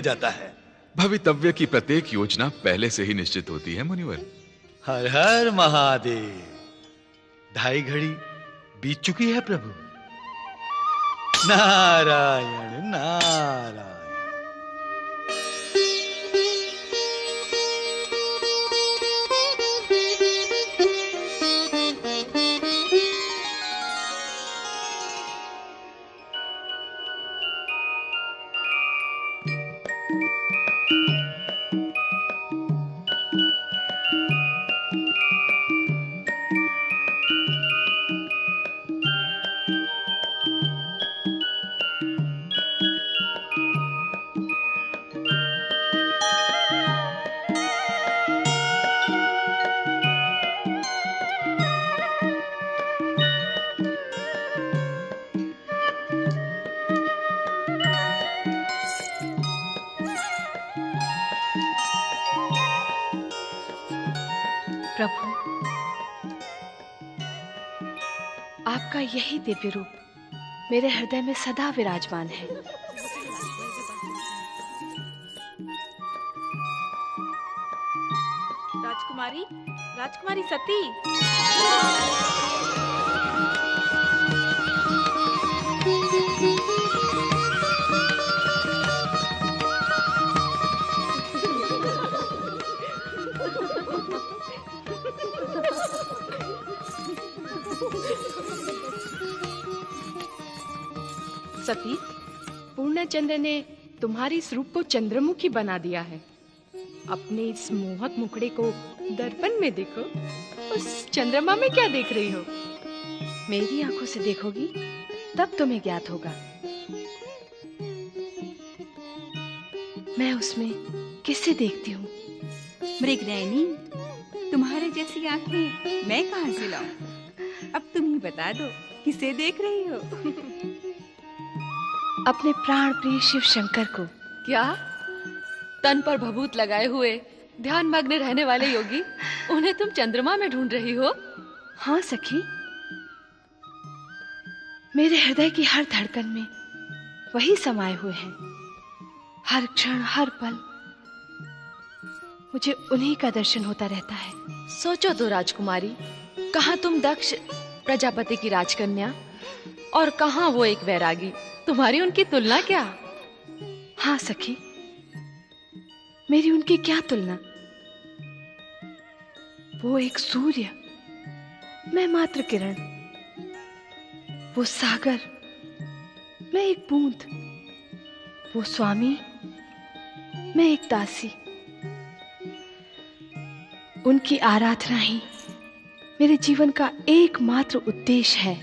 जाता है। भवितव्य की प्रत्येक योजना पहले से ही निश्चित होती है मुनिवर। हर हर महादेव। 2:30 घड़ी बीत चुकी है प्रभु। नारायण नारायण। प्रभु, आपका यही दिव्य रूप मेरे हृदय में सदा विराजमान है। राजकुमारी, राजकुमारी सती। सती, पूर्णचंद्र ने तुम्हारी इस रूप को चंद्रमुखी बना दिया है। अपने इस मोहक मुखड़े को दर्पण में देखो। उस चंद्रमा में क्या देख रही हो? मेरी आंखों से देखोगी तब तुम्हें ज्ञात होगा मैं उसमें किसे देखती हूँ। मृगनयनी, तुम्हारे जैसी आंखें मैं कहाँ से लाऊं? अब तुम ही बता दो, किसे देख रही हो? अपने प्राण प्रिय शिव शंकर को। क्या? तन पर भभूत लगाए हुए ध्यान मग्न रहने वाले योगी, उन्हें तुम चंद्रमा में ढूंढ रही हो? हाँ सखी, मेरे हृदय की हर धड़कन में वही समाये हुए हैं। हर क्षण हर पल मुझे उन्हीं का दर्शन होता रहता है। सोचो तो राजकुमारी, कहाँ तुम दक्ष प्रजापति की राजकन्या और कहाँ वो एक वैरागी। तुम्हारी उनकी तुलना क्या? हाँ सखी, मेरी उनकी क्या तुलना। वो एक सूर्य, मैं मात्र किरण। वो सागर, मैं एक बूंद। वो स्वामी, मैं एक दासी। उनकी आराधना ही मेरे जीवन का एकमात्र उद्देश्य है।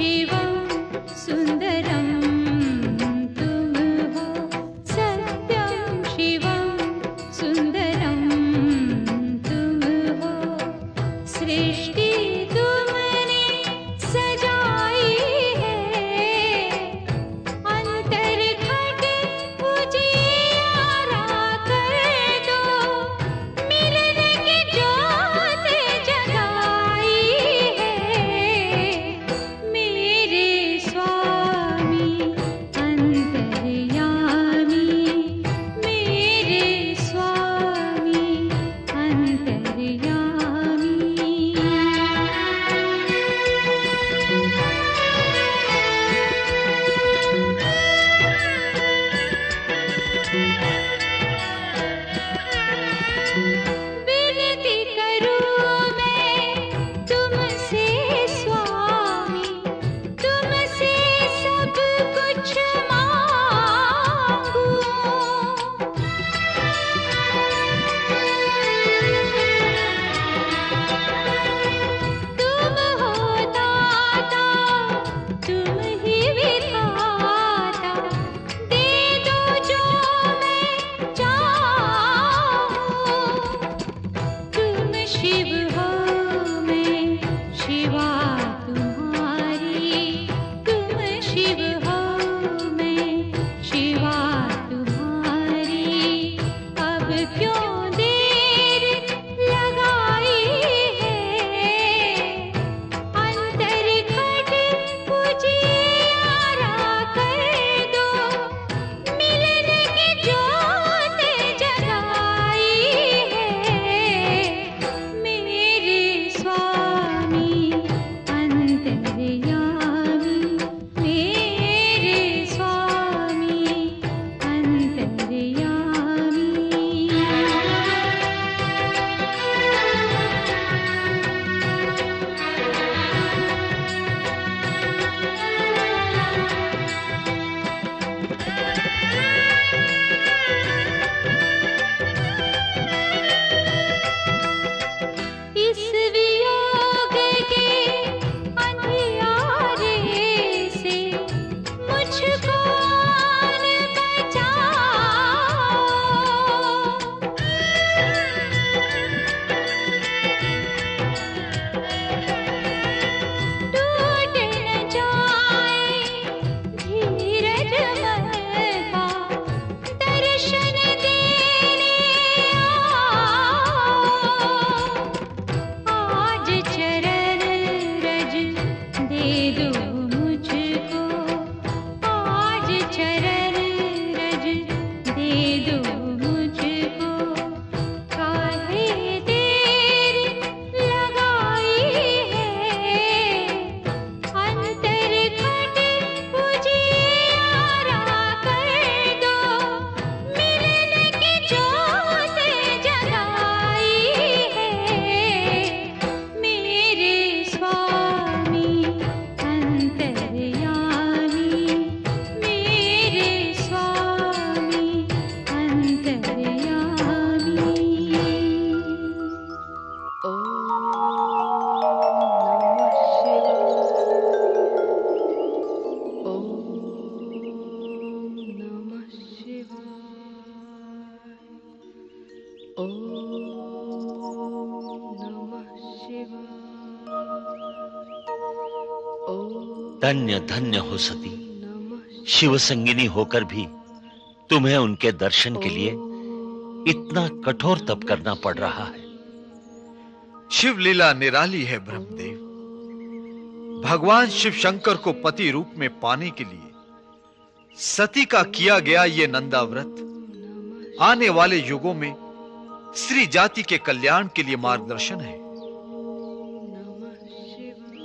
शिवं सुन्दरं तुम हो सत्यं शिवं सुन्दरं तुम हो सृष्टि तुमने सजाई है अंतर घट उजियारा कर दो मिलने की जोत जगाई है मेरे स्वामी अंतर्यामी मेरे स्वामी अंतर्यामी। विनती करूं मैं तुमसे स्वामी तुमसे सब कुछ मांगूं तुम हो दाता तुम ही विधाता दे दो जो मैं चाहूं तुम शिव हो मैं शिवा तुम्हारी तुम शिव हो मैं शिवा तुम्हारी अब क्यों देर लगाई है अंतर घट उजियारा कर दो मिलने की जोत जगाई है मेरे स्वामी अंतर्यामी मेरे स्वामी अंतर्यामी। इस वियोग के अंधियारे से मुझको टूट न जाए धीरज मन का दर्शन देने आओ आज चरण रज दे दो मुझको आज चरण रज दे दो मुझको काहे देर लगाई है अंतर घट उजियारा कर दो मिलने की जोत जगाई है मेरे स्वामी अंतर्यामी मेरे स्वामी अंतर्यामी। धन्य धन्य हो सती, शिव संगिनी होकर भी तुम्हें उनके दर्शन के लिए इतना कठोर तप करना पड़ रहा है। शिव लीला निराली है ब्रह्मदेव। भगवान शिव शंकर को पति रूप में पाने के लिए सती का किया गया ये नंदा व्रत आने वाले युगों में स्त्री जाति के कल्याण के लिए मार्गदर्शन है।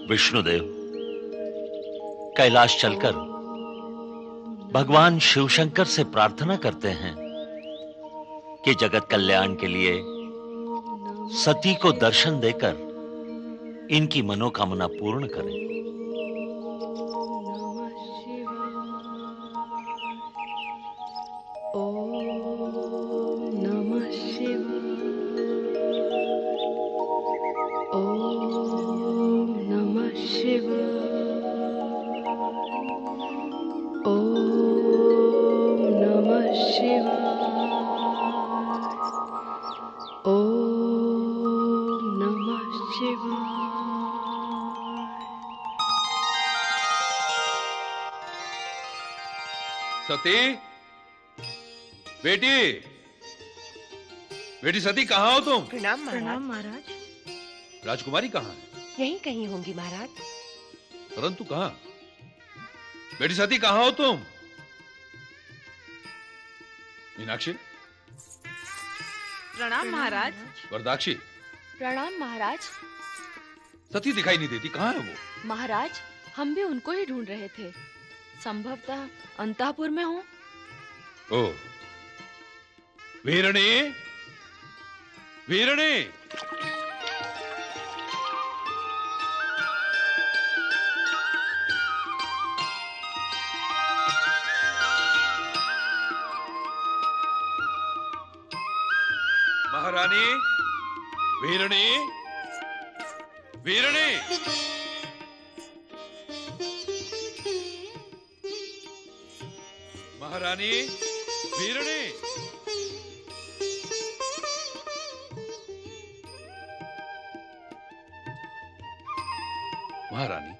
विष्णुदेव कैलाश चलकर भगवान शिव शंकर से प्रार्थना करते हैं कि जगत कल्याण के लिए सती को दर्शन देकर इनकी मनोकामना पूर्ण करें। ओम नमः शिवाय। सती, बेटी, बेटी सती, कहाँ हो तुम? प्रणाम प्रणाम महाराज। महाराज। राजकुमारी कहाँ है? यहीं कहीं होंगी महाराज। परंतु कहाँ? बेटी सती, कहाँ हो तुम? मीनाक्षी, प्रणाम महाराज। वरदाक्षी, प्रणाम महाराज। सती दिखाई नहीं देती, कहाँ है वो? महाराज, हम भी उनको ही ढूंढ रहे थे। संभवतः अंतःपुर में हो। ओ, वीरणी, वीरणी, महारानी, वीरणी, वीरणी, महारानी, वीरणी। महारानी,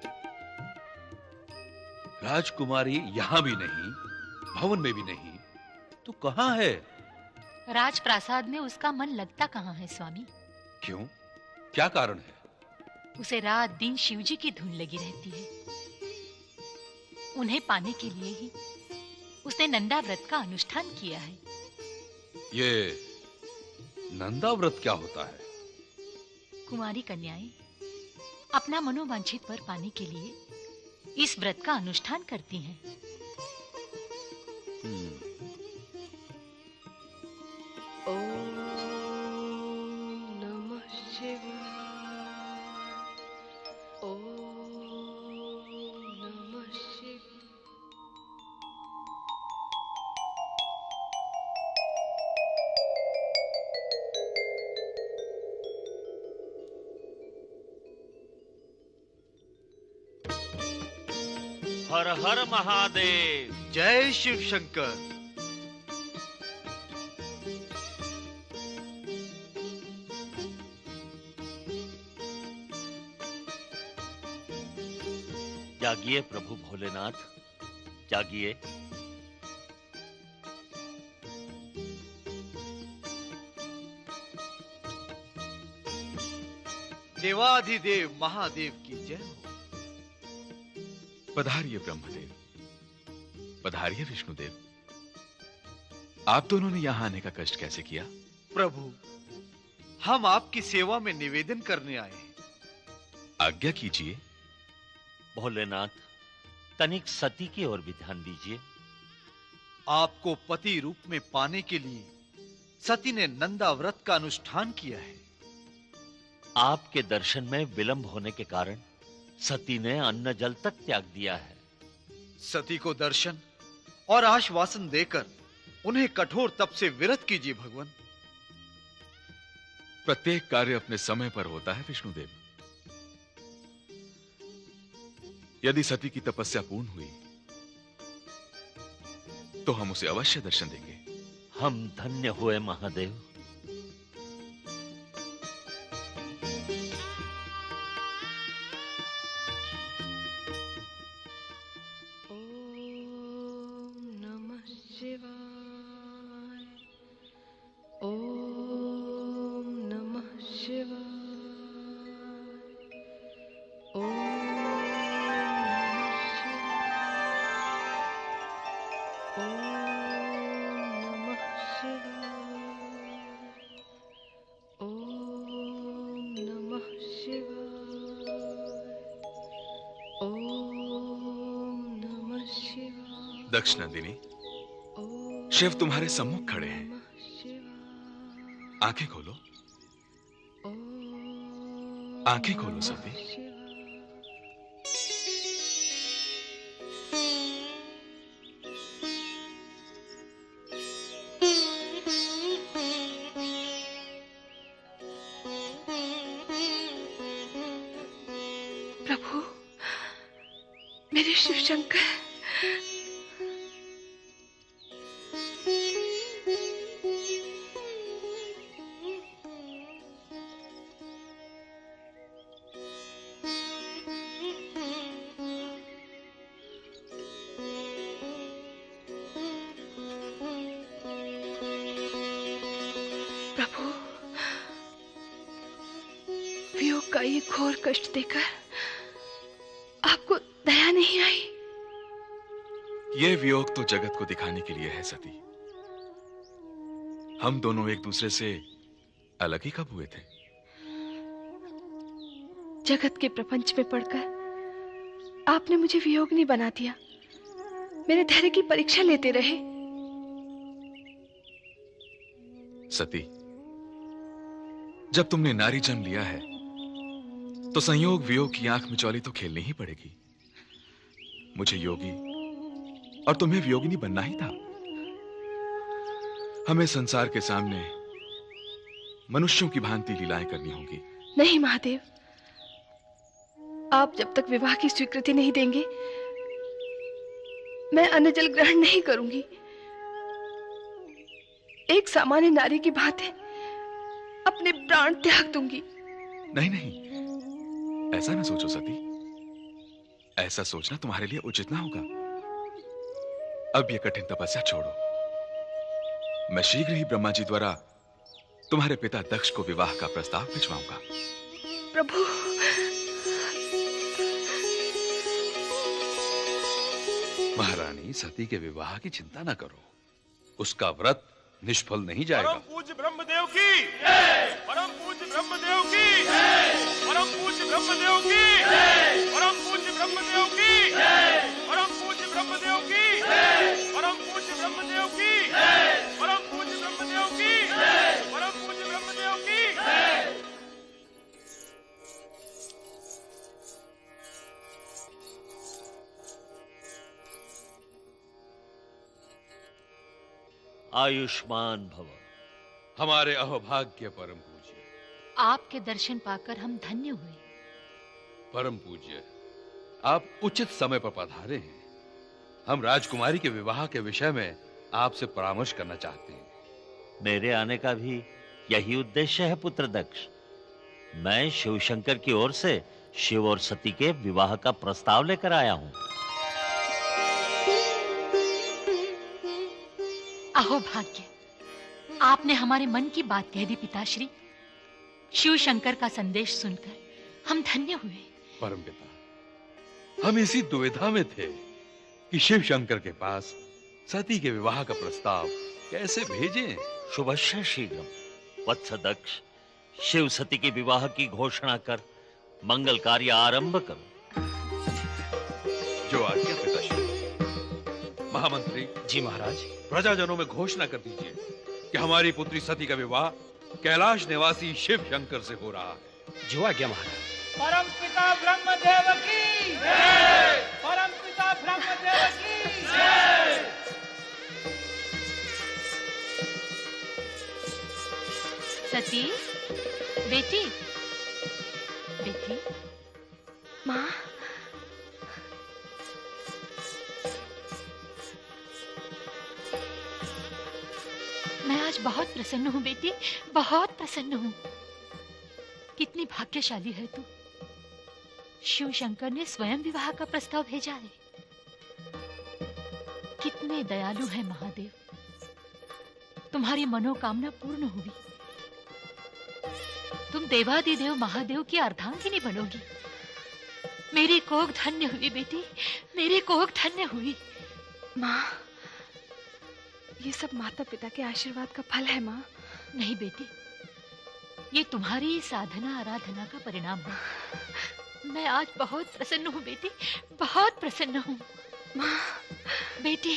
राजकुमारी यहां भी नहीं, भवन में भी नहीं, तो कहां है? राजप्रासाद में उसका मन लगता कहाँ है स्वामी? क्यों? क्या कारण है? उसे रात दिन शिवजी की धुन लगी रहती है। उन्हें पाने के लिए ही उसने नंदा व्रत का अनुष्ठान किया है। ये नंदा व्रत क्या होता है? कुमारी कन्याएं अपना मनोवांछित वर पाने के लिए इस व्रत का अनुष्ठान करती हैं। ओम नमः शिवाय। ओम नमः शिवाय। हर हर महादेव। जय शिव शंकर। जागिए प्रभु भोलेनाथ, जागिए। देवाधिदेव महादेव की जय हो। पधारिए ब्रह्मदेव, पधारिए विष्णुदेव। आप दोनों ने यहां आने का कष्ट कैसे किया? प्रभु, हम आपकी सेवा में निवेदन करने आए हैं। आज्ञा कीजिए। भोलेनाथ, तनिक सती की ओर भी ध्यान दीजिए। आपको पति रूप में पाने के लिए सती ने नंदा व्रत का अनुष्ठान किया है। आपके दर्शन में विलंब होने के कारण सती ने अन्न जल तक त्याग दिया है। सती को दर्शन और आश्वासन देकर उन्हें कठोर तप से विरत कीजिए भगवान। प्रत्येक कार्य अपने समय पर होता है विष्णुदेव। यदि सती की तपस्या पूर्ण हुई तो हम उसे अवश्य दर्शन देंगे। हम धन्य हुए महादेव। ओम नमः शिवाय। ओम नमः शिवाय। ओम नमः शिवाय। ओम नमः शिवाय। ओम नमः शिवाय। ओम नमः शिवाय। दक्षिणंदिनी, ओम शिव तुम्हारे सम्मुख खड़े हैं। नमः शिवाय। आंखें खोलो, ओम आंखें खोलो सती। शिवाय। प्रभु, मेरे शिव शंकर। ये घोर कष्ट देकर आपको दया नहीं आई? ये वियोग तो जगत को दिखाने के लिए है सती। हम दोनों एक दूसरे से अलग ही कब हुए थे? जगत के प्रपंच में पड़कर आपने मुझे वियोगनी बना दिया, मेरे धैर्य की परीक्षा लेते रहे। सती, जब तुमने नारी जन्म लिया है तो संयोग वियोग की आंख मिचौली तो खेलनी ही पड़ेगी। मुझे योगी और तुम्हें वियोगिनी बनना ही था। हमें संसार के सामने मनुष्यों की भांति लीलाएं करनी होंगी। नहीं महादेव, आप जब तक विवाह की स्वीकृति नहीं देंगे मैं अन्न जल ग्रहण नहीं करूंगी। एक सामान्य नारी की भांति अपने प्राण त्याग दूंगी। नहीं नहीं, ऐसा ना सोचो सती। ऐसा सोचना तुम्हारे लिए उचित ना होगा। अब ये कठिन तपस्या छोड़ो। मैं शीघ्र ही ब्रह्मा जी द्वारा तुम्हारे पिता दक्ष को विवाह का प्रस्ताव भिजवाऊंगा। प्रभु, महारानी, सती के विवाह की चिंता न करो, उसका व्रत निष्फल नहीं जाएगा। परम पूज्य ब्रह्मदेव की जय, परम पूज्य ब्रह्मदेव की जय, परम पूज्य ब्रह्मदेव की जय, परम पूज्य ब्रह्मदेव की जय, परम पूज्य ब्रह्मदेव की जय, परम पूज्य ब्रह्मदेव की जय, परम पूज्य ब्रह्मदेव की जय, परम पूज्य ब्रह्मदेव की जय। आयुष्मान भव। हमारे अहोभाग्य परम पूज्य, आपके दर्शन पाकर हम धन्य हुए। परम पूज्य, आप उचित समय पर पधारे हैं। हम राजकुमारी के विवाह के विषय में आपसे परामर्श करना चाहते हैं। मेरे आने का भी यही उद्देश्य है पुत्र दक्ष। मैं शिव शंकर की ओर से शिव और सती के विवाह का प्रस्ताव लेकर आया हूं। अहो भाग्य, आपने हमारे मन की बात कह दी पिताश्री। शिव शंकर का संदेश सुनकर हम धन्य हुए। परम पिता, हम इसी दुविधा में थे कि शिव शंकर के पास सती के विवाह का प्रस्ताव कैसे भेजें। शुभस्य शीघ्रम। वत्स दक्ष, शिव सती के विवाह की घोषणा कर मंगल कार्य आरंभ करो। जो आज्ञा पिताश्री। महामंत्री जी महाराज। प्रजाजनों में घोषणा कर दीजिए कि हमारी पुत्री सती का विवाह कैलाश निवासी शिव शंकर से हो रहा है। जो आज्ञा महाराज। परम पिता ब्रह्मदेव की जय, परम पिता ब्रह्मदेव की जय। सती, बेटी, बेटी। माँ, मैं आज बहुत प्रसन्न हूँ बेटी, बहुत प्रसन्न हूँ। कितनी भाग्यशाली है तू। शिव शंकर ने स्वयं विवाह का प्रस्ताव भेजा है। कितने दयालु है महादेव। तुम्हारी मनोकामना पूर्ण हुई। तुम देवादिदेव महादेव की अर्धांगिनी बनोगी। मेरी कोख धन्य हुई बेटी, मेरी कोख धन्य हुई। माँ, ये सब माता पिता के आशीर्वाद का फल है माँ। नहीं बेटी, ये तुम्हारी साधना आराधना का परिणाम है। मैं आज बहुत प्रसन्न हूँ बेटी, बहुत प्रसन्न हूँ। माँ, बेटी।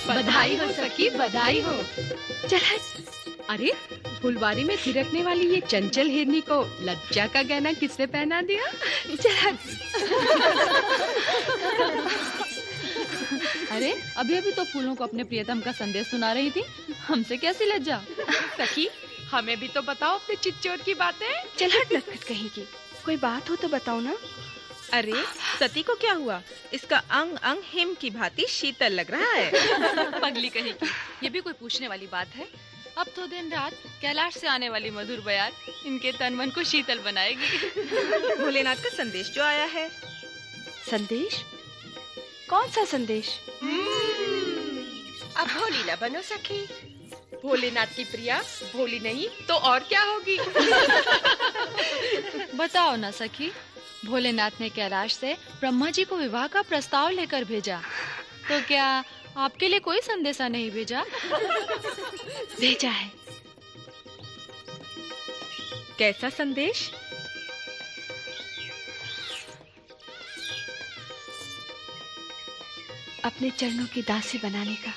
बधाई हो सखी, बधाई हो। चल हट। अरे फुलवारी में थिरकने वाली ये चंचल हिरनी को लज्जा का गहना किसने पहना दिया? चल हट। अरे अभी अभी तो फूलों को अपने प्रियतम का संदेश सुना रही थी, हमसे कैसी लज्जा। सखी हमें भी तो बताओ अपने चिच्चोर की बातें। चल हट नटखट कहीं की, कोई बात हो तो बताओ ना। अरे सती को क्या हुआ? इसका अंग अंग हिम की भांति शीतल लग रहा है। पगली कहीं की, ये भी कोई पूछने वाली बात है? अब तो दिन रात कैलाश से आने वाली मधुर बयार इनके तन मन को शीतल बनाएगी। भोलेनाथ का संदेश जो आया है। संदेश? कौन सा संदेश? अब भोली न बनो सखी, भोलेनाथ की प्रिया भोली नहीं तो और क्या होगी? बताओ ना सखी, भोलेनाथ ने कैलाश से ब्रह्मा जी को विवाह का प्रस्ताव लेकर भेजा, तो क्या आपके लिए कोई संदेशा नहीं भेजा? भेजा है। कैसा संदेश? अपने चरणों की दासी बनाने का।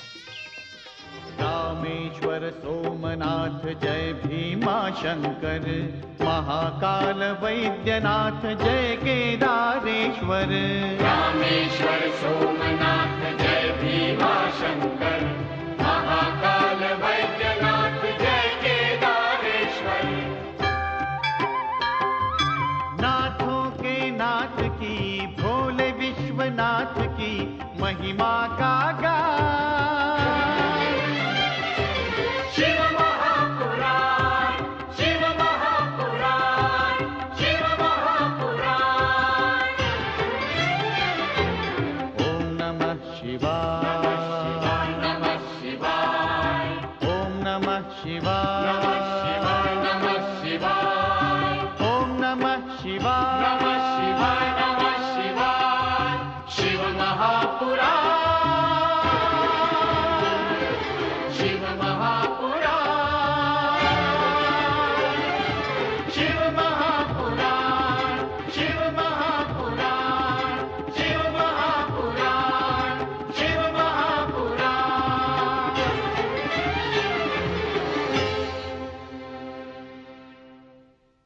रामेश्वर सोमनाथ जय भीमा शंकर, महाकाल वैद्यनाथ जय केदारेश्वर। रामेश्वर सोमनाथ जय भीमा शंकर, महाकाल वैद्यनाथ जय केदारेश्वर। नाथों के नाथ की, भोले विश्वनाथ की महिमा का गान। शिव महापुराण, शिव महापुराण, शिव महापुराण। ओम नमः शिवाय।